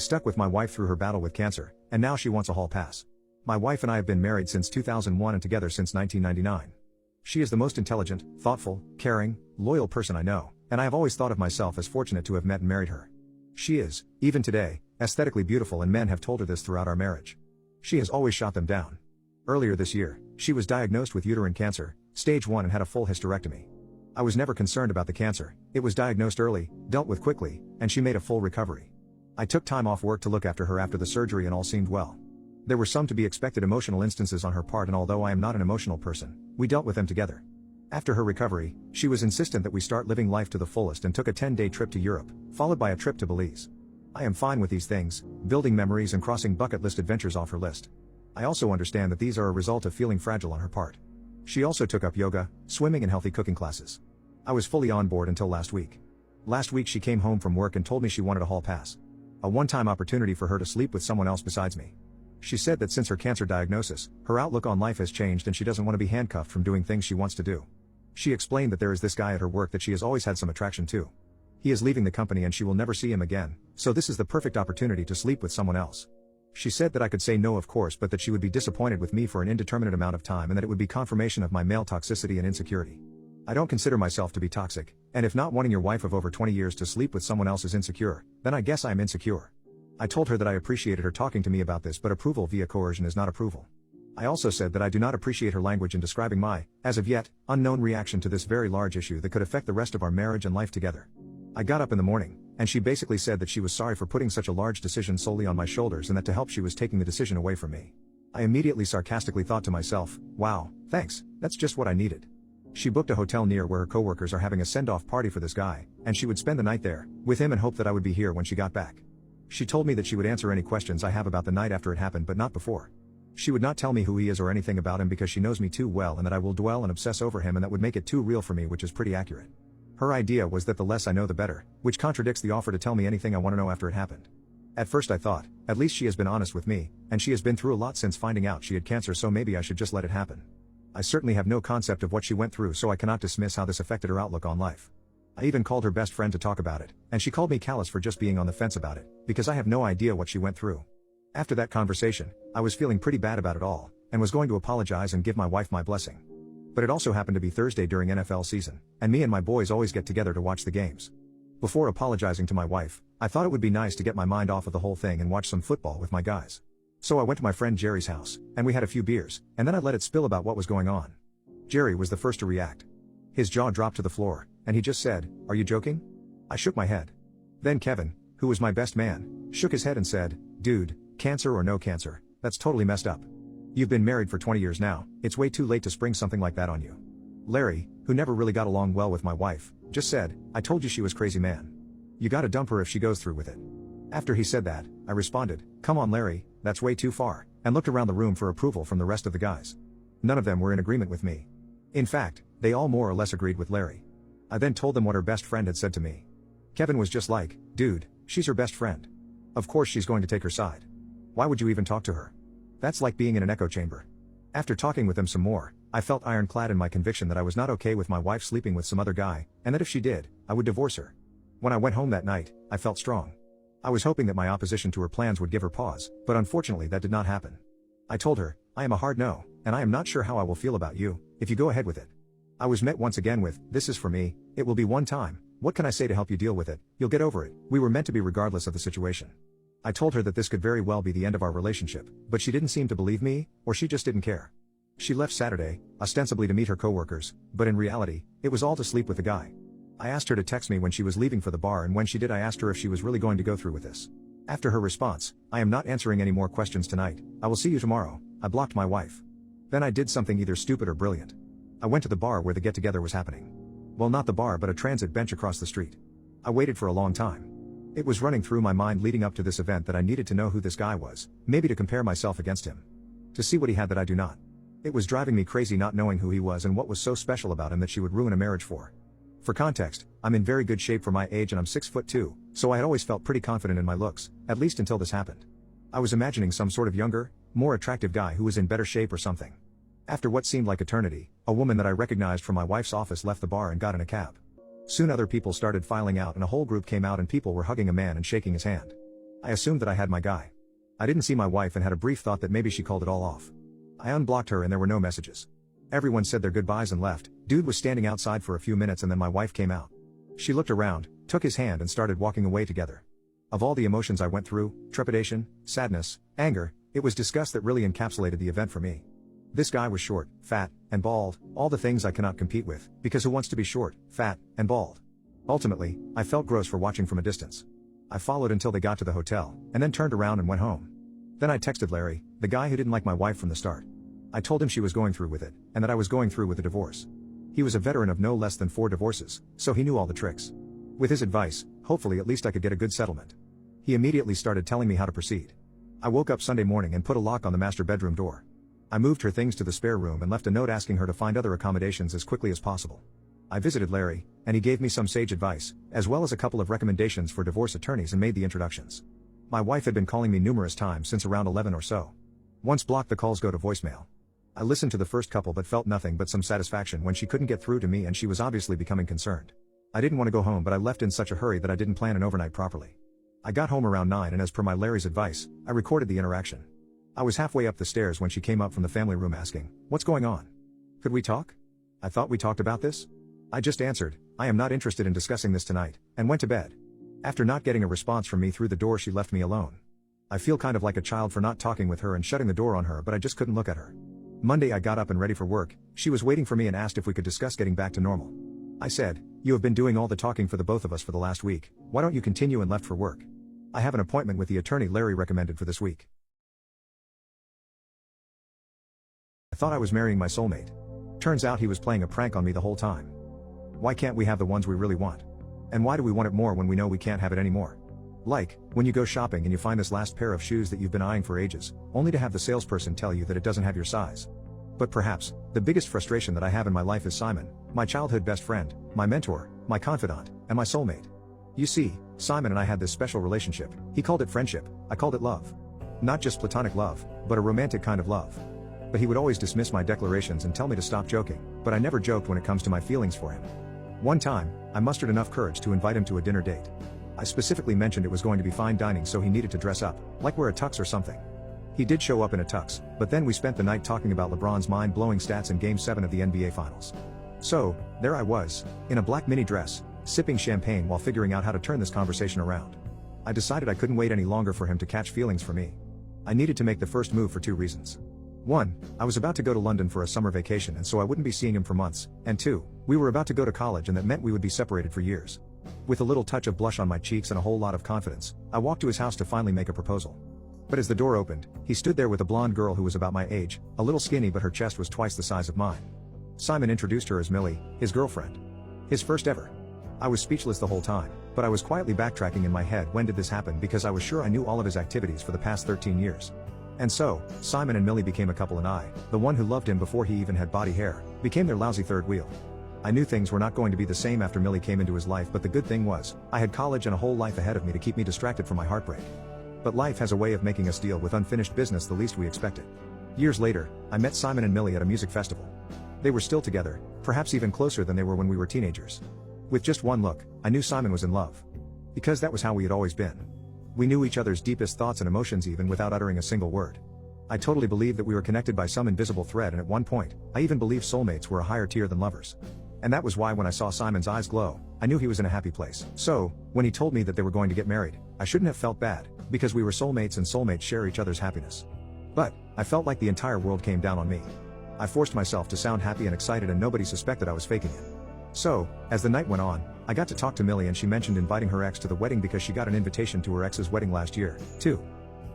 Stuck with my wife through her battle with cancer, and now she wants a hall pass. My wife and I have been married since 2001 and together since 1999. She is the most intelligent, thoughtful, caring, loyal person I know, and I have always thought of myself as fortunate to have met and married her. She is, even today, aesthetically beautiful, and men have told her this throughout our marriage. She has always shot them down. Earlier this year, she was diagnosed with uterine cancer, stage 1, and had a full hysterectomy. I was never concerned about the cancer. It was diagnosed early, dealt with quickly, and she made a full recovery. I took time off work to look after her after the surgery, and all seemed well. There were some to be expected emotional instances on her part, and although I am not an emotional person, we dealt with them together. After her recovery, she was insistent that we start living life to the fullest and took a 10-day trip to Europe, followed by a trip to Belize. I am fine with these things, building memories and crossing bucket list adventures off her list. I also understand that these are a result of feeling fragile on her part. She also took up yoga, swimming, and healthy cooking classes. I was fully on board until last week. Last week she came home from work and told me she wanted a hall pass. A one-time opportunity for her to sleep with someone else besides me. She said that since her cancer diagnosis, her outlook on life has changed and she doesn't want to be handcuffed from doing things she wants to do. She explained that there is this guy at her work that she has always had some attraction to. He is leaving the company and she will never see him again, so this is the perfect opportunity to sleep with someone else. She said that I could say no, of course, but that she would be disappointed with me for an indeterminate amount of time and that it would be confirmation of my male toxicity and insecurity. I don't consider myself to be toxic, and if not wanting your wife of over 20 years to sleep with someone else is insecure, then I guess I am insecure. I told her that I appreciated her talking to me about this, but approval via coercion is not approval. I also said that I do not appreciate her language in describing my, as of yet, unknown reaction to this very large issue that could affect the rest of our marriage and life together. I got up in the morning, and she basically said that she was sorry for putting such a large decision solely on my shoulders and that to help she was taking the decision away from me. I immediately sarcastically thought to myself, wow, thanks, that's just what I needed. She booked a hotel near where her coworkers are having a send-off party for this guy, and she would spend the night there, with him, and hope that I would be here when she got back. She told me that she would answer any questions I have about the night after it happened, but not before. She would not tell me who he is or anything about him because she knows me too well and that I will dwell and obsess over him, and that would make it too real for me, which is pretty accurate. Her idea was that the less I know the better, which contradicts the offer to tell me anything I want to know after it happened. At first I thought, at least she has been honest with me, and she has been through a lot since finding out she had cancer, so maybe I should just let it happen. I certainly have no concept of what she went through, so I cannot dismiss how this affected her outlook on life. I even called her best friend to talk about it, and she called me callous for just being on the fence about it, because I have no idea what she went through. After that conversation, I was feeling pretty bad about it all, and was going to apologize and give my wife my blessing. But it also happened to be Thursday during NFL season, and me and my boys always get together to watch the games. Before apologizing to my wife, I thought it would be nice to get my mind off of the whole thing and watch some football with my guys. So I went to my friend Jerry's house, and we had a few beers, and then I let it spill about what was going on. Jerry was the first to react. His jaw dropped to the floor, and he just said, "Are you joking?" I shook my head. Then Kevin, who was my best man, shook his head and said, "Dude, cancer or no cancer, that's totally messed up. You've been married for 20 years now, it's way too late to spring something like that on you." Larry, who never really got along well with my wife, just said, "I told you she was crazy, man. You gotta dump her if she goes through with it." After he said that, I responded, "Come on Larry, that's way too far," and looked around the room for approval from the rest of the guys. None of them were in agreement with me. In fact, they all more or less agreed with Larry. I then told them what her best friend had said to me. Kevin was just like, "Dude, she's her best friend. Of course she's going to take her side. Why would you even talk to her? That's like being in an echo chamber." After talking with them some more, I felt ironclad in my conviction that I was not okay with my wife sleeping with some other guy, and that if she did, I would divorce her. When I went home that night, I felt strong. I was hoping that my opposition to her plans would give her pause, but unfortunately that did not happen. I told her, "I am a hard no, and I am not sure how I will feel about you, if you go ahead with it." I was met once again with, "This is for me, it will be one time, what can I say to help you deal with it, you'll get over it, we were meant to be regardless of the situation." I told her that this could very well be the end of our relationship, but she didn't seem to believe me, or she just didn't care. She left Saturday, ostensibly to meet her coworkers, but in reality, it was all to sleep with the guy. I asked her to text me when she was leaving for the bar, and when she did I asked her if she was really going to go through with this. After her response, "I am not answering any more questions tonight, I will see you tomorrow," I blocked my wife. Then I did something either stupid or brilliant. I went to the bar where the get-together was happening. Well, not the bar, but a transit bench across the street. I waited for a long time. It was running through my mind leading up to this event that I needed to know who this guy was, maybe to compare myself against him. To see what he had that I do not. It was driving me crazy not knowing who he was and what was so special about him that she would ruin a marriage for. For context, I'm in very good shape for my age and I'm 6'2", so I had always felt pretty confident in my looks, at least until this happened. I was imagining some sort of younger, more attractive guy who was in better shape or something. After what seemed like eternity, a woman that I recognized from my wife's office left the bar and got in a cab. Soon other people started filing out and a whole group came out and people were hugging a man and shaking his hand. I assumed that I had my guy. I didn't see my wife and had a brief thought that maybe she called it all off. I unblocked her and there were no messages. Everyone said their goodbyes and left. Dude was standing outside for a few minutes and then my wife came out. She looked around, took his hand and started walking away together. Of all the emotions I went through, trepidation, sadness, anger, it was disgust that really encapsulated the event for me. This guy was short, fat, and bald, all the things I cannot compete with, because who wants to be short, fat, and bald? Ultimately, I felt gross for watching from a distance. I followed until they got to the hotel, and then turned around and went home. Then I texted Larry, the guy who didn't like my wife from the start. I told him she was going through with it, and that I was going through with a divorce. He was a veteran of no less than 4 divorces, so he knew all the tricks. With his advice, hopefully at least I could get a good settlement. He immediately started telling me how to proceed. I woke up Sunday morning and put a lock on the master bedroom door. I moved her things to the spare room and left a note asking her to find other accommodations as quickly as possible. I visited Larry, and he gave me some sage advice, as well as a couple of recommendations for divorce attorneys and made the introductions. My wife had been calling me numerous times since around 11 or so. Once blocked, the calls go to voicemail. I listened to the first couple but felt nothing but some satisfaction when she couldn't get through to me and she was obviously becoming concerned. I didn't want to go home but I left in such a hurry that I didn't plan an overnight properly. I got home around 9 and as per my Larry's advice, I recorded the interaction. I was halfway up the stairs when she came up from the family room asking, "What's going on? Could we talk? I thought we talked about this?" I just answered, "I am not interested in discussing this tonight," and went to bed. After not getting a response from me through the door, she left me alone. I feel kind of like a child for not talking with her and shutting the door on her, but I just couldn't look at her. Monday I got up and ready for work. She was waiting for me and asked if we could discuss getting back to normal. I said, "You have been doing all the talking for the both of us for the last week, why don't you continue?" and left for work. I have an appointment with the attorney Larry recommended for this week. I thought I was marrying my soulmate. Turns out he was playing a prank on me the whole time. Why can't we have the ones we really want? And why do we want it more when we know we can't have it anymore? Like, when you go shopping and you find this last pair of shoes that you've been eyeing for ages, only to have the salesperson tell you that it doesn't have your size. But perhaps, the biggest frustration that I have in my life is Simon, my childhood best friend, my mentor, my confidant, and my soulmate. You see, Simon and I had this special relationship. He called it friendship, I called it love. Not just platonic love, but a romantic kind of love. But he would always dismiss my declarations and tell me to stop joking, but I never joked when it comes to my feelings for him. One time, I mustered enough courage to invite him to a dinner date. I specifically mentioned it was going to be fine dining, so he needed to dress up, like wear a tux or something. He did show up in a tux, but then we spent the night talking about LeBron's mind-blowing stats in Game 7 of the NBA Finals. So, there I was, in a black mini dress, sipping champagne while figuring out how to turn this conversation around. I decided I couldn't wait any longer for him to catch feelings for me. I needed to make the first move for 2 reasons. 1, I was about to go to London for a summer vacation and so I wouldn't be seeing him for months, and 2, we were about to go to college and that meant we would be separated for years. With a little touch of blush on my cheeks and a whole lot of confidence, I walked to his house to finally make a proposal. But as the door opened, he stood there with a blonde girl who was about my age, a little skinny but her chest was twice the size of mine. Simon introduced her as Millie, his girlfriend. His first ever. I was speechless the whole time, but I was quietly backtracking in my head when did this happen because I was sure I knew all of his activities for the past 13 years. And so, Simon and Millie became a couple and I, the one who loved him before he even had body hair, became their lousy third wheel. I knew things were not going to be the same after Millie came into his life, but the good thing was, I had college and a whole life ahead of me to keep me distracted from my heartbreak. But life has a way of making us deal with unfinished business the least we expected. Years later, I met Simon and Millie at a music festival. They were still together, perhaps even closer than they were when we were teenagers. With just one look, I knew Simon was in love. Because that was how we had always been. We knew each other's deepest thoughts and emotions even without uttering a single word. I totally believed that we were connected by some invisible thread, and at one point, I even believed soulmates were a higher tier than lovers. And that was why when I saw Simon's eyes glow, I knew he was in a happy place. So, when he told me that they were going to get married, I shouldn't have felt bad, because we were soulmates and soulmates share each other's happiness. But, I felt like the entire world came down on me. I forced myself to sound happy and excited and nobody suspected I was faking it. So, as the night went on, I got to talk to Millie and she mentioned inviting her ex to the wedding because she got an invitation to her ex's wedding last year, too.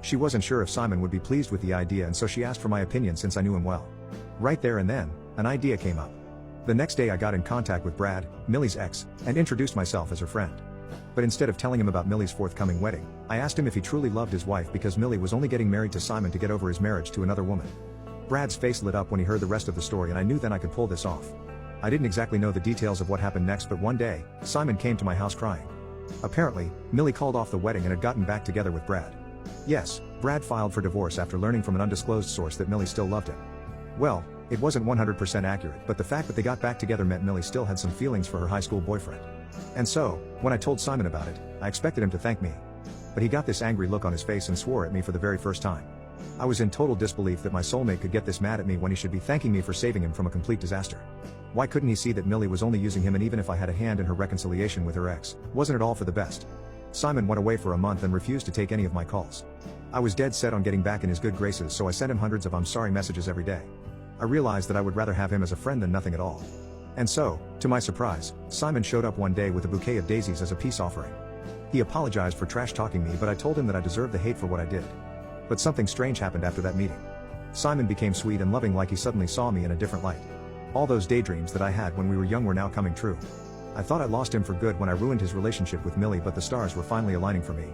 She wasn't sure if Simon would be pleased with the idea and so she asked for my opinion since I knew him well. Right there and then, an idea came up. The next day I got in contact with Brad, Millie's ex, and introduced myself as her friend. But instead of telling him about Millie's forthcoming wedding, I asked him if he truly loved his wife because Millie was only getting married to Simon to get over his marriage to another woman. Brad's face lit up when he heard the rest of the story and I knew then I could pull this off. I didn't exactly know the details of what happened next, but one day, Simon came to my house crying. Apparently, Millie called off the wedding and had gotten back together with Brad. Yes, Brad filed for divorce after learning from an undisclosed source that Millie still loved him. Well, it wasn't 100% accurate, but the fact that they got back together meant Millie still had some feelings for her high school boyfriend. And so, when I told Simon about it, I expected him to thank me. but he got this angry look on his face and swore at me for the very first time. I was in total disbelief that my soulmate could get this mad at me when he should be thanking me for saving him from a complete disaster. Why couldn't he see that Millie was only using him, and even if I had a hand in her reconciliation with her ex, wasn't it all for the best? Simon went away for a month and refused to take any of my calls. I was dead set on getting back in his good graces, so I sent him hundreds of "I'm sorry" messages every day. I realized that I would rather have him as a friend than nothing at all. And so, to my surprise, Simon showed up one day with a bouquet of daisies as a peace offering. He apologized for trash talking me, but I told him that I deserved the hate for what I did. But something strange happened after that meeting. Simon became sweet and loving, like he suddenly saw me in a different light. All those daydreams that I had when we were young were now coming true. I thought I lost him for good when I ruined his relationship with Millie, but the stars were finally aligning for me.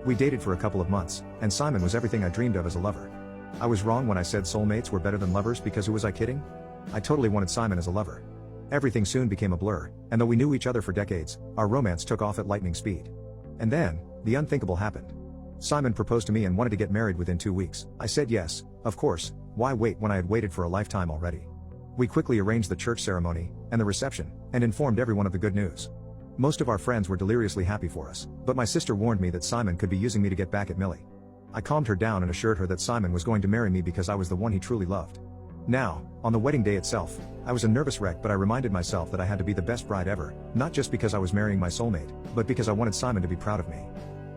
We dated for a couple of months, and Simon was everything I dreamed of as a lover. I was wrong when I said soulmates were better than lovers, because who was I kidding? I totally wanted Simon as a lover. Everything soon became a blur, and though we knew each other for decades, our romance took off at lightning speed. And then, the unthinkable happened. Simon proposed to me and wanted to get married within 2 weeks. I said yes, of course. Why wait when I had waited for a lifetime already? We quickly arranged the church ceremony and the reception, and informed everyone of the good news. Most of our friends were deliriously happy for us, but my sister warned me that Simon could be using me to get back at Millie. I calmed her down and assured her that Simon was going to marry me because I was the one he truly loved. Now, on the wedding day itself, I was a nervous wreck, but I reminded myself that I had to be the best bride ever, not just because I was marrying my soulmate, but because I wanted Simon to be proud of me.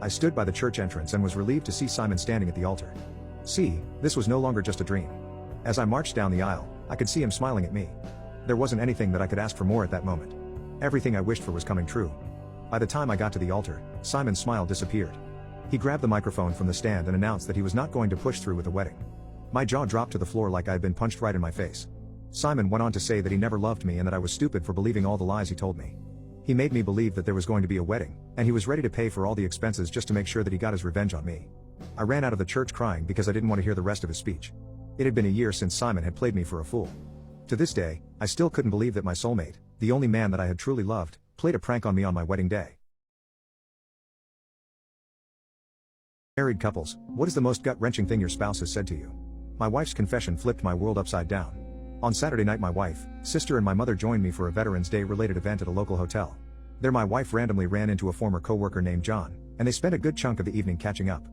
I stood by the church entrance and was relieved to see Simon standing at the altar. See, this was no longer just a dream. As I marched down the aisle, I could see him smiling at me. There wasn't anything that I could ask for more at that moment. Everything I wished for was coming true. By the time I got to the altar, Simon's smile disappeared. He grabbed the microphone from the stand and announced that he was not going to push through with the wedding. My jaw dropped to the floor like I had been punched right in my face. Simon went on to say that he never loved me and that I was stupid for believing all the lies he told me. He made me believe that there was going to be a wedding, and he was ready to pay for all the expenses just to make sure that he got his revenge on me. I ran out of the church crying because I didn't want to hear the rest of his speech. It had been a year since Simon had played me for a fool. To this day, I still couldn't believe that my soulmate, the only man that I had truly loved, played a prank on me on my wedding day. Married couples, what is the most gut-wrenching thing your spouse has said to you? My wife's confession flipped my world upside down. On Saturday night, my wife, sister and my mother joined me for a Veterans Day related event at a local hotel. There my wife randomly ran into a former co-worker named John, and they spent a good chunk of the evening catching up.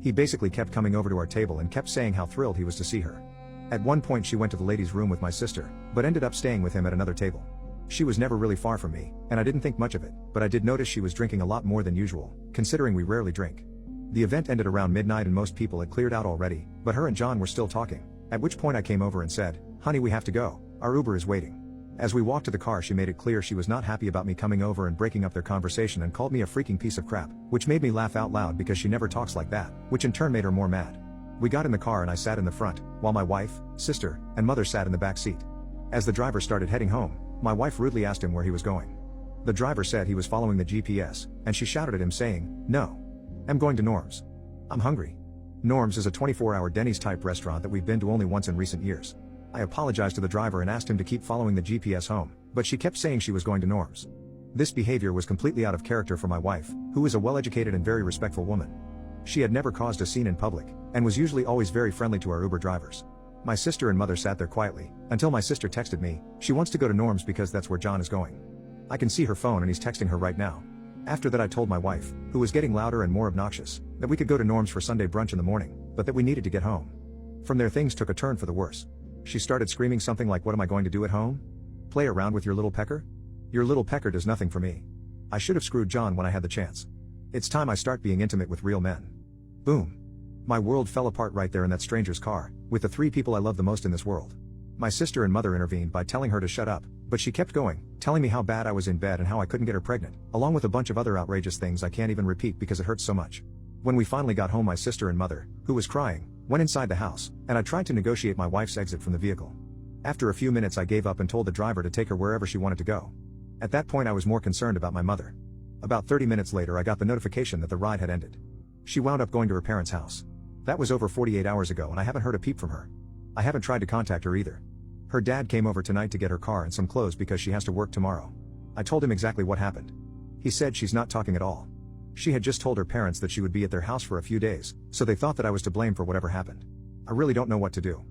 He basically kept coming over to our table and kept saying how thrilled he was to see her. At one point she went to the ladies' room with my sister, but ended up staying with him at another table. She was never really far from me, and I didn't think much of it, but I did notice she was drinking a lot more than usual, considering we rarely drink. The event ended around midnight and most people had cleared out already, but her and John were still talking, at which point I came over and said, "Honey, we have to go, our Uber is waiting." As we walked to the car, she made it clear she was not happy about me coming over and breaking up their conversation, and called me a freaking piece of crap, which made me laugh out loud because she never talks like that, which in turn made her more mad. We got in the car and I sat in the front, while my wife, sister, and mother sat in the back seat. As the driver started heading home, my wife rudely asked him where he was going. The driver said he was following the GPS, and she shouted at him saying, "No. I'm going to Norm's. I'm hungry." Norm's is a 24-hour Denny's type restaurant that we've been to only once in recent years. I apologized to the driver and asked him to keep following the GPS home, but she kept saying she was going to Norm's. This behavior was completely out of character for my wife, who is a well-educated and very respectful woman. She had never caused a scene in public, and was usually always very friendly to our Uber drivers. My sister and mother sat there quietly, until my sister texted me, she wants to go to Norm's because that's where John is going. I can see her phone and he's texting her right now. After that I told my wife, who was getting louder and more obnoxious, that we could go to Norm's for Sunday brunch in the morning, but that we needed to get home. From there things took a turn for the worse. She started screaming something like, "What am I going to do at home? Play around with your little pecker? Your little pecker does nothing for me. I should have screwed John when I had the chance. It's time I start being intimate with real men." Boom. My world fell apart right there in that stranger's car, with the 3 people I love the most in this world. My sister and mother intervened by telling her to shut up, but she kept going, telling me how bad I was in bed and how I couldn't get her pregnant, along with a bunch of other outrageous things I can't even repeat because it hurts so much. When we finally got home, my sister and mother, who was crying, went inside the house, and I tried to negotiate my wife's exit from the vehicle. After a few minutes I gave up and told the driver to take her wherever she wanted to go. At that point I was more concerned about my mother. About 30 minutes later I got the notification that the ride had ended. She wound up going to her parents' house. That was over 48 hours ago and I haven't heard a peep from her. I haven't tried to contact her either. Her dad came over tonight to get her car and some clothes because she has to work tomorrow. I told him exactly what happened. He said she's not talking at all. She had just told her parents that she would be at their house for a few days, so they thought that I was to blame for whatever happened. I really don't know what to do.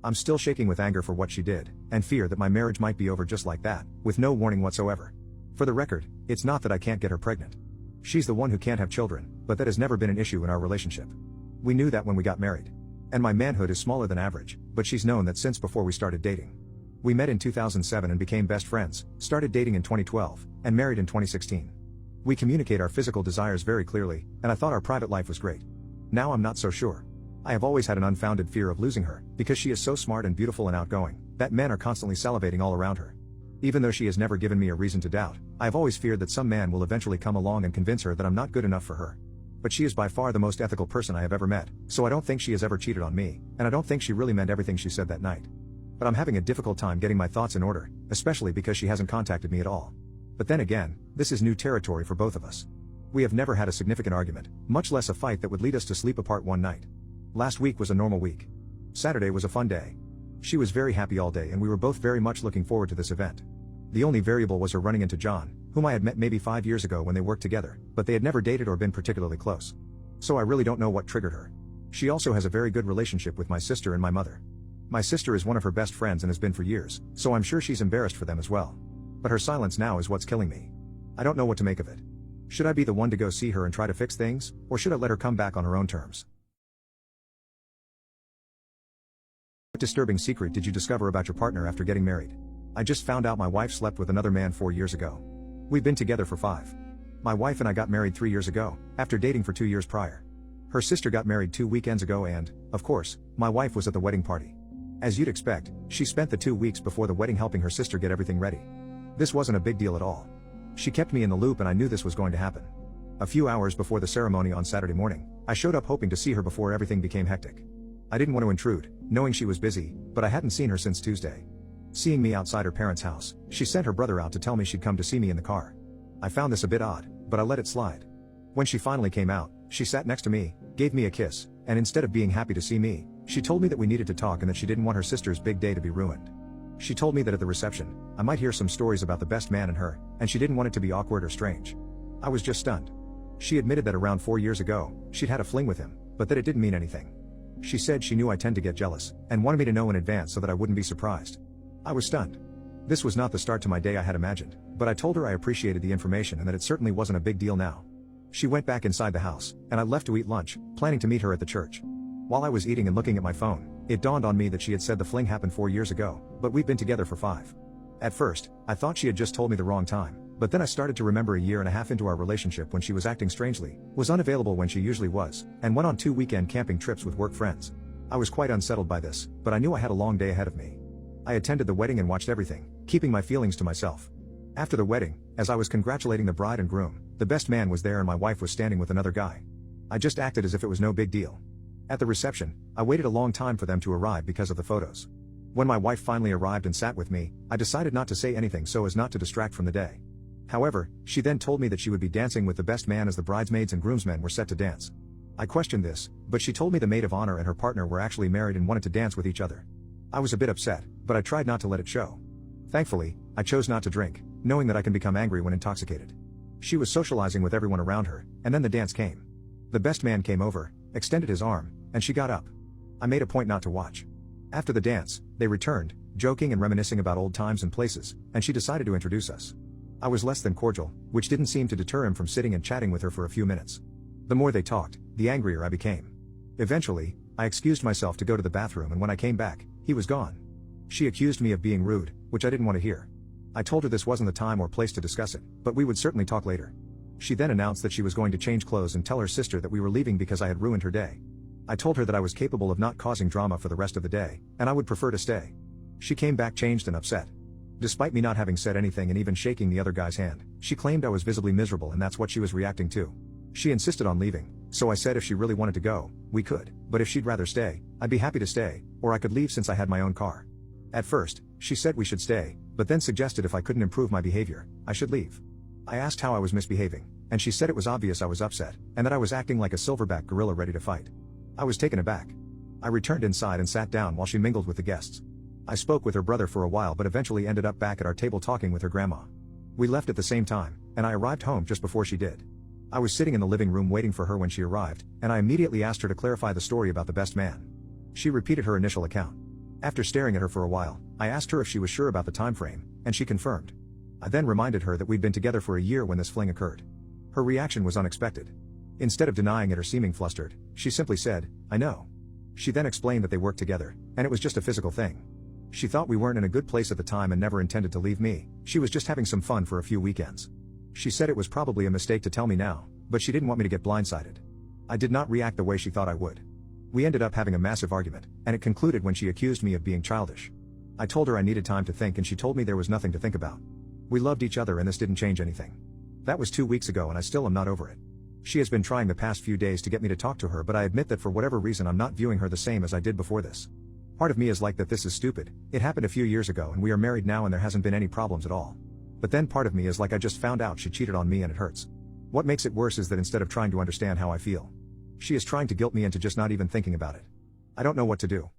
I'm still shaking with anger for what she did, and fear that my marriage might be over just like that, with no warning whatsoever. For the record, it's not that I can't get her pregnant. She's the one who can't have children, but that has never been an issue in our relationship. We knew that when we got married. And my manhood is smaller than average, but she's known that since before we started dating. We met in 2007 and became best friends, started dating in 2012, and married in 2016. We communicate our physical desires very clearly, and I thought our private life was great. Now I'm not so sure. I have always had an unfounded fear of losing her, because she is so smart and beautiful and outgoing, that men are constantly salivating all around her. Even though she has never given me a reason to doubt, I have always feared that some man will eventually come along and convince her that I'm not good enough for her. But she is by far the most ethical person I have ever met, so I don't think she has ever cheated on me, and I don't think she really meant everything she said that night. But I'm having a difficult time getting my thoughts in order, especially because she hasn't contacted me at all. But then again, this is new territory for both of us. We have never had a significant argument, much less a fight that would lead us to sleep apart one night. Last week was a normal week. Saturday was a fun day. She was very happy all day and we were both very much looking forward to this event. The only variable was her running into John, whom I had met maybe 5 years ago when they worked together, but they had never dated or been particularly close. So I really don't know what triggered her. She also has a very good relationship with my sister and my mother. My sister is one of her best friends and has been for years, so I'm sure she's embarrassed for them as well. But her silence now is what's killing me. I don't know what to make of it. Should I be the one to go see her and try to fix things, or should I let her come back on her own terms? What disturbing secret did you discover about your partner after getting married? I just found out my wife slept with another man 4 years ago. We've been together for 5. My wife and I got married 3 years ago, after dating for 2 years prior. Her sister got married 2 weekends ago and, of course, my wife was at the wedding party. As you'd expect, she spent the 2 weeks before the wedding helping her sister get everything ready. This wasn't a big deal at all. She kept me in the loop and I knew this was going to happen. A few hours before the ceremony on Saturday morning, I showed up hoping to see her before everything became hectic. I didn't want to intrude, knowing she was busy, but I hadn't seen her since Tuesday. Seeing me outside her parents' house, she sent her brother out to tell me she'd come to see me in the car. I found this a bit odd, but I let it slide. When she finally came out, she sat next to me, gave me a kiss, and instead of being happy to see me, she told me that we needed to talk and that she didn't want her sister's big day to be ruined. She told me that at the reception, I might hear some stories about the best man and her, and she didn't want it to be awkward or strange. I was just stunned. She admitted that around 4 years ago, she'd had a fling with him, but that it didn't mean anything. She said she knew I tend to get jealous, and wanted me to know in advance so that I wouldn't be surprised. I was stunned. This was not the start to my day I had imagined, but I told her I appreciated the information and that it certainly wasn't a big deal now. She went back inside the house, and I left to eat lunch, planning to meet her at the church. While I was eating and looking at my phone, it dawned on me that she had said the fling happened 4 years ago, but we've been together for 5. At first, I thought she had just told me the wrong time, but then I started to remember a year and a half into our relationship when she was acting strangely, was unavailable when she usually was, and went on 2 weekend camping trips with work friends. I was quite unsettled by this, but I knew I had a long day ahead of me. I attended the wedding and watched everything, keeping my feelings to myself. After the wedding, as I was congratulating the bride and groom, the best man was there and my wife was standing with another guy. I just acted as if it was no big deal. At the reception, I waited a long time for them to arrive because of the photos. When my wife finally arrived and sat with me, I decided not to say anything so as not to distract from the day. However, she then told me that she would be dancing with the best man as the bridesmaids and groomsmen were set to dance. I questioned this, but she told me the maid of honor and her partner were actually married and wanted to dance with each other. I was a bit upset, but I tried not to let it show. Thankfully, I chose not to drink, knowing that I can become angry when intoxicated. She was socializing with everyone around her, and then the dance came. The best man came over, extended his arm, and she got up. I made a point not to watch. After the dance, they returned, joking and reminiscing about old times and places, and she decided to introduce us. I was less than cordial, which didn't seem to deter him from sitting and chatting with her for a few minutes. The more they talked, the angrier I became. Eventually, I excused myself to go to the bathroom and when I came back, he was gone. She accused me of being rude, which I didn't want to hear. I told her this wasn't the time or place to discuss it, but we would certainly talk later. She then announced that she was going to change clothes and tell her sister that we were leaving because I had ruined her day. I told her that I was capable of not causing drama for the rest of the day, and I would prefer to stay. She came back changed and upset. Despite me not having said anything and even shaking the other guy's hand, she claimed I was visibly miserable and that's what she was reacting to. She insisted on leaving, so I said if she really wanted to go, we could, but if she'd rather stay, I'd be happy to stay, or I could leave since I had my own car. At first, she said we should stay, but then suggested if I couldn't improve my behavior, I should leave. I asked how I was misbehaving, and she said it was obvious I was upset, and that I was acting like a silverback gorilla ready to fight. I was taken aback. I returned inside and sat down while she mingled with the guests. I spoke with her brother for a while but eventually ended up back at our table talking with her grandma. We left at the same time, and I arrived home just before she did. I was sitting in the living room waiting for her when she arrived, and I immediately asked her to clarify the story about the best man. She repeated her initial account. After staring at her for a while, I asked her if she was sure about the time frame, and she confirmed. I then reminded her that we'd been together for a year when this fling occurred. Her reaction was unexpected. Instead of denying it or seeming flustered, she simply said, "I know." She then explained that they worked together, and it was just a physical thing. She thought we weren't in a good place at the time and never intended to leave me. She was just having some fun for a few weekends. She said it was probably a mistake to tell me now, but she didn't want me to get blindsided. I did not react the way she thought I would. We ended up having a massive argument, and it concluded when she accused me of being childish. I told her I needed time to think and she told me there was nothing to think about. We loved each other and this didn't change anything. That was 2 weeks ago and I still am not over it. She has been trying the past few days to get me to talk to her, but I admit that for whatever reason I'm not viewing her the same as I did before this. Part of me is like that this is stupid, it happened a few years ago and we are married now and there hasn't been any problems at all. But then part of me is like I just found out she cheated on me and it hurts. What makes it worse is that instead of trying to understand how I feel, she is trying to guilt me into just not even thinking about it. I don't know what to do.